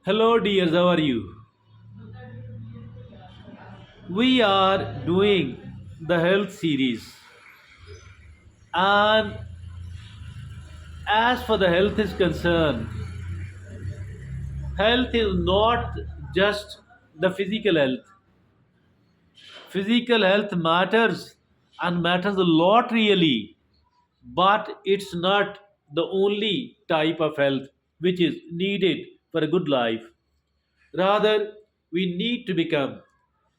Hello, dears, how are you? We are doing the health series, and as for the health is concerned, health is not just the physical health. Physical health matters and matters a lot, really, but it's not the only type of health which is needed for a good life. Rather, we need to become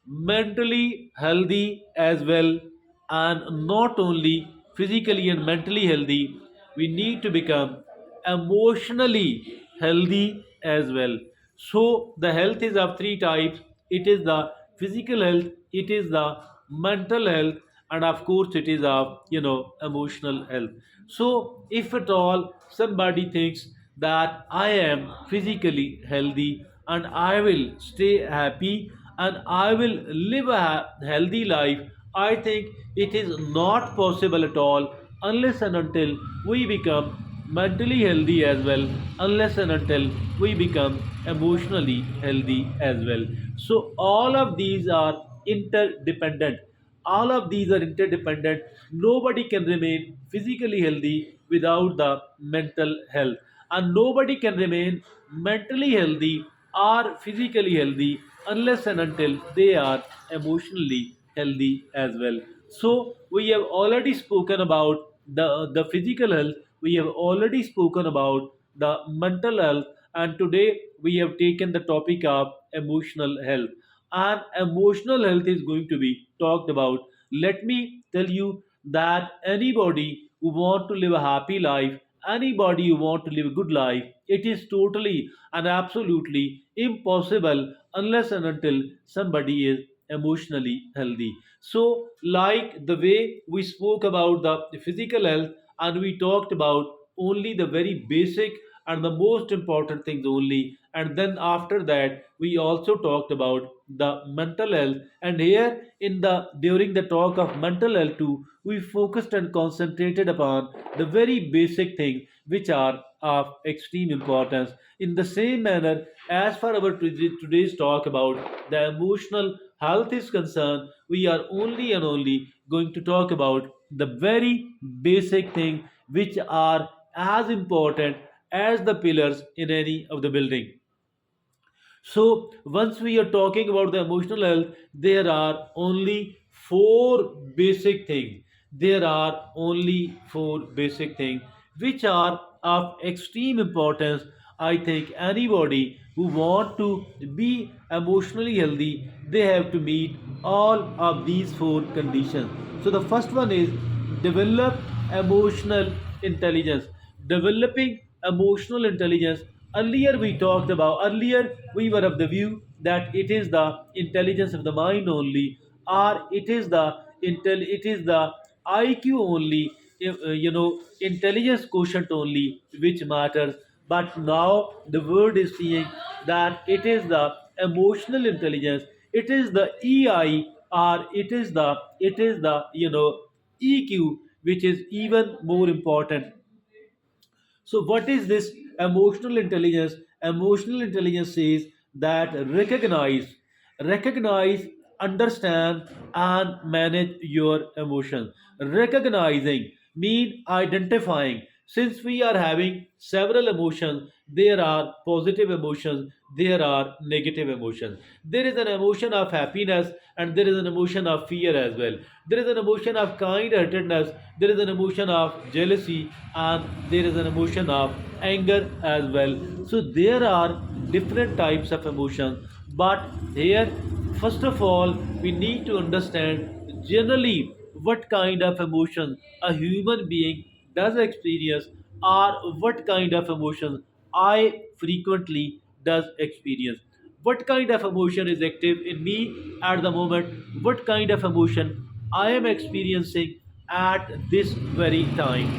mentally healthy as well, and not only physically and mentally healthy, we need to become emotionally healthy as well. So, the health is of three types: it is the physical health, it is the mental health, and of course, it is of emotional health. So, if at all somebody thinks that I am physically healthy and I will stay happy and I will live a healthy life, I think it is not possible at all unless and until we become mentally healthy as well, unless and until we become emotionally healthy as well. So, all of these are interdependent. All of these are interdependent. Nobody can remain physically healthy without the mental health, and nobody can remain mentally healthy or physically healthy unless and until they are emotionally healthy as well. So we have already spoken about the physical health, we have already spoken about the mental health, and today we have taken the topic of emotional health. And emotional health is going to be talked about. Let me tell you that anybody who want to live a happy life, anybody who want to live a good life, it is totally and absolutely impossible unless and until somebody is emotionally healthy. So, like the way we spoke about the physical health and we talked about only the very basic and the most important things only, and then after that we also talked about the mental health. And here in the during the talk of mental health too, we focused and concentrated upon the very basic things which are of extreme importance. In the same manner, as for our today's talk about the emotional health is concerned, we are only and only going to talk about the very basic thing which are as important as the pillars in any of the building. So, once we are talking about the emotional health, there are only four basic things. There are only four basic things which are of extreme importance. I think anybody who want to be emotionally healthy, they have to meet all of these four conditions. So, the first one is develop emotional intelligence. Developing emotional intelligence, earlier we were of the view that it is the intelligence of the mind only, or it is the IQ only, intelligence quotient only which matters. But now the world is seeing that it is the emotional intelligence, it is the EI, or it is the EQ, which is even more important. So, what is this emotional intelligence? Emotional intelligence says that recognize, understand, and manage your emotions. Recognizing mean identifying. Since we are having several emotions, there are positive emotions, there are negative emotions. There is an emotion of happiness and there is an emotion of fear as well. There is an emotion of kind heartedness, there is an emotion of jealousy, and there is an emotion of anger as well. So there are different types of emotions. But here, first of all, we need to understand generally what kind of emotion a human being does experience, or what kind of emotions I frequently does experience. What kind of emotion is active in me at the moment? What kind of emotion I am experiencing at this very time?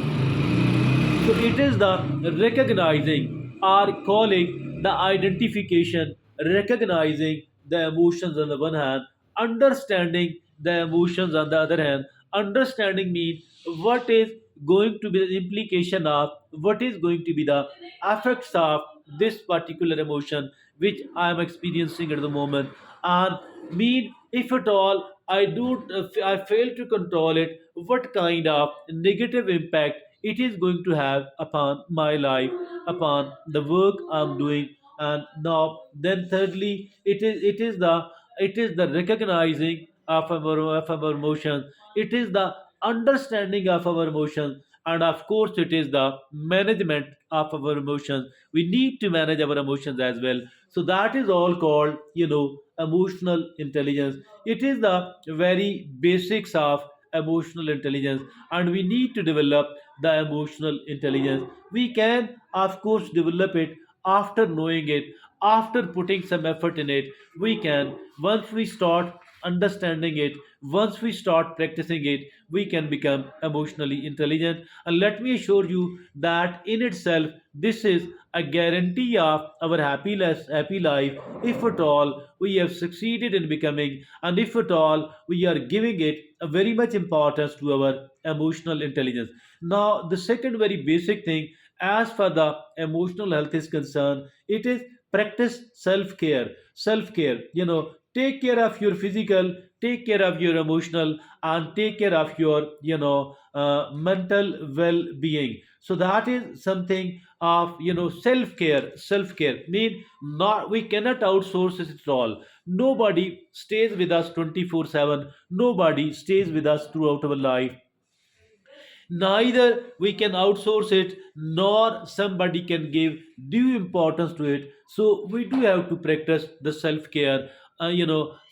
So it is the recognizing or calling the identification, recognizing the emotions on the one hand, understanding the emotions on the other hand. Understanding means what is going to be the implication of, what is going to be the effects of this particular emotion which I am experiencing at the moment, and mean if at all I fail to control it, what kind of negative impact it is going to have upon my life, upon the work I'm doing. And now then thirdly, it is the recognizing of our emotions. It is the understanding of our emotions, and of course it is the management of our emotions. We need to manage our emotions as well. So that is all called, emotional intelligence. It is the very basics of emotional intelligence, and we need to develop the emotional intelligence. We can of course develop it after knowing it, after putting some effort in it. We can, once we start understanding it, once we start practicing it, we can become emotionally intelligent. And let me assure you that in itself, this is a guarantee of our happy life, if at all we have succeeded in becoming, and if at all we are giving it a very much importance to our emotional intelligence. Now, the second very basic thing, as far the emotional health is concerned, it is practice self-care. Self-care, take care of your physical, take care of your emotional, and take care of your, mental well-being. So that is something of, self-care. Self-care mean, not, we cannot outsource it at all. Nobody stays with us 24/7. Nobody stays with us throughout our life. Neither we can outsource it, nor somebody can give due importance to it. So we do have to practice the self-care.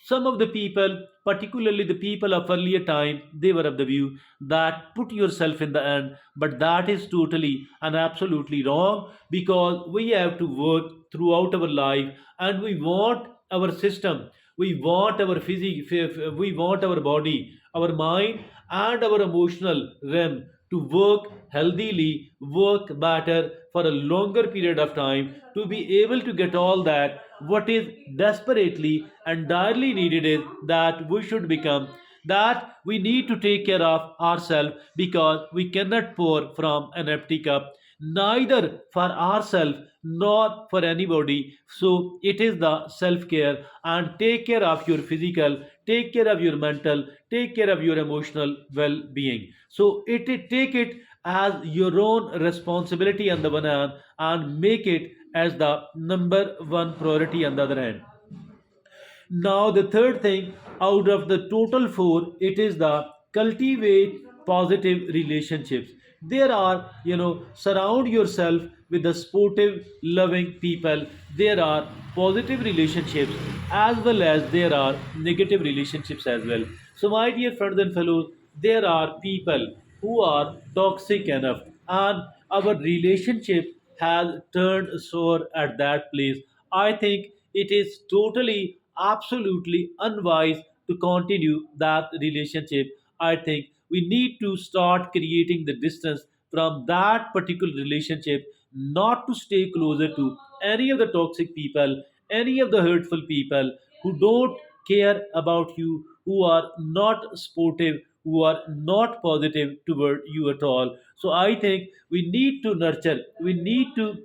Some of the people, particularly the people of earlier time, they were of the view that put yourself in the end, but that is totally and absolutely wrong, because we have to work throughout our life, and we want our system, we want our physique, we want our body, our mind, and our emotional realm to work healthily, work better for a longer period of time, to be able to get all that. What is desperately and direly needed is that we should become, that we need to take care of ourselves, because we cannot pour from an empty cup, neither for ourselves nor for anybody. So it is the self care, and take care of your physical, take care of your mental, take care of your emotional well being. So take it as your own responsibility on the one hand, and make it as the number one priority on the other hand. Now, the third thing out of the total four, it is the cultivate positive relationships. There are, surround yourself with the sportive, loving people. There are positive relationships, as well as there are negative relationships as well. So, my dear friends and fellows, there are people who are toxic enough, and our relationship has turned sour at that place. I think it is totally, absolutely unwise to continue that relationship. I think we need to start creating the distance from that particular relationship, not to stay closer to any of the toxic people, any of the hurtful people who don't care about you, who are not supportive, who are not positive toward you at all. So I think we need to nurture, we need to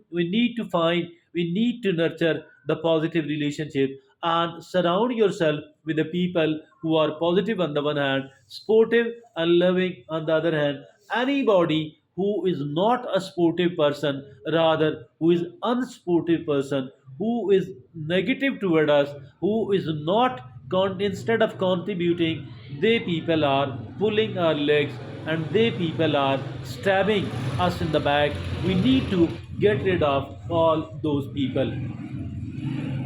nurture the positive relationship, and surround yourself with the people who are positive on the one hand, sportive and loving on the other hand. Anybody who is not a sportive person, rather who is unsportive person, who is negative toward us, who is not instead of contributing, they people are pulling our legs, and they people are stabbing us in the back. We need to get rid of all those people.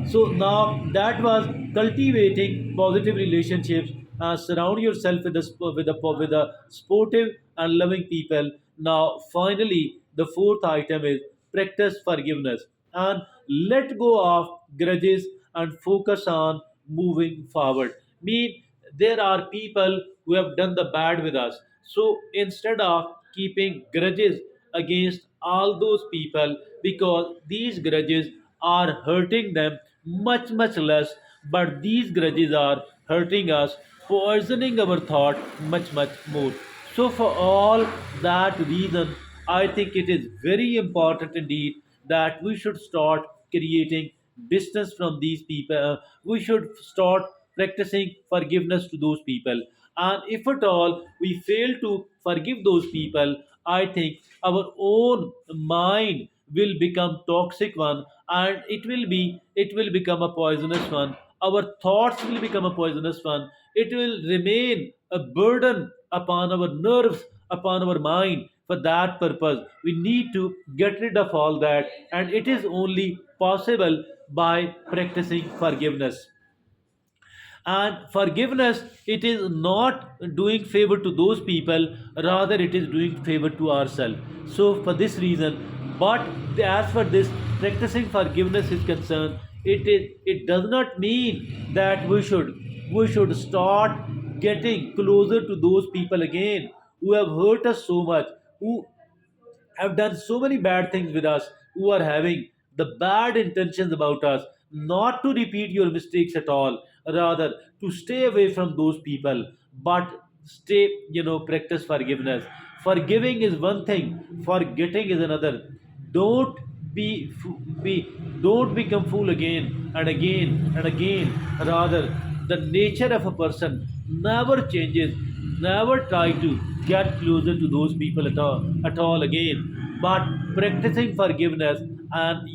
So now that was cultivating positive relationships. Surround yourself with the sportive and loving people. Now, finally, the fourth item is practice forgiveness, and let go of grudges and focus on moving forward. Mean, there are people who have done the bad with us. So instead of keeping grudges against all those people, because these grudges are hurting them much less, but these grudges are hurting us, poisoning our thought much more. So for all that reason, I think it is very important indeed that we should start creating distance from these people. We should start practicing forgiveness to those people. And if at all we fail to forgive those people, I think our own mind will become toxic one, and it will become a poisonous one. Our thoughts will become a poisonous one. It will remain a burden upon our nerves, upon our mind. For that purpose, we need to get rid of all that, and it is only possible by practicing forgiveness. And forgiveness, it is not doing favor to those people, rather it is doing favor to ourselves. So for this reason, but as for this practicing forgiveness is concerned, it does not mean that we should start getting closer to those people again who have hurt us so much, who have done so many bad things with us, who are having the bad intentions about us. Not to repeat your mistakes at all, rather to stay away from those people, but stay, practice forgiveness. Forgiving is one thing, forgetting is another. Don't be, be don't become fool again and again and again. Rather, the nature of a person never changes. Never try to get closer to those people at all again. But practicing forgiveness and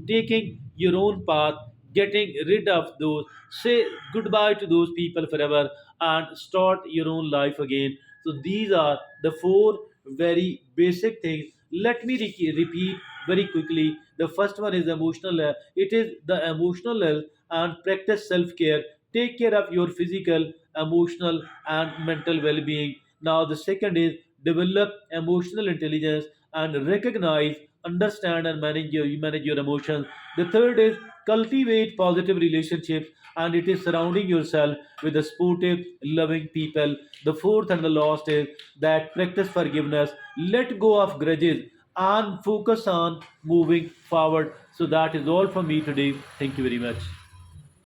taking your own path, getting rid of those, say goodbye to those people forever, and start your own life again. So these are the four very basic things. Let me repeat very quickly. The first one is emotional. It is the emotional health and practice self care. Take care of your physical, emotional, and mental well being. Now, the second is develop emotional intelligence and recognize, understand, and manage your emotions. The third is cultivate positive relationships, and it is surrounding yourself with the supportive, loving people. The fourth and the last is that practice forgiveness, let go of grudges, and focus on moving forward. So that is all from me today. Thank you very much.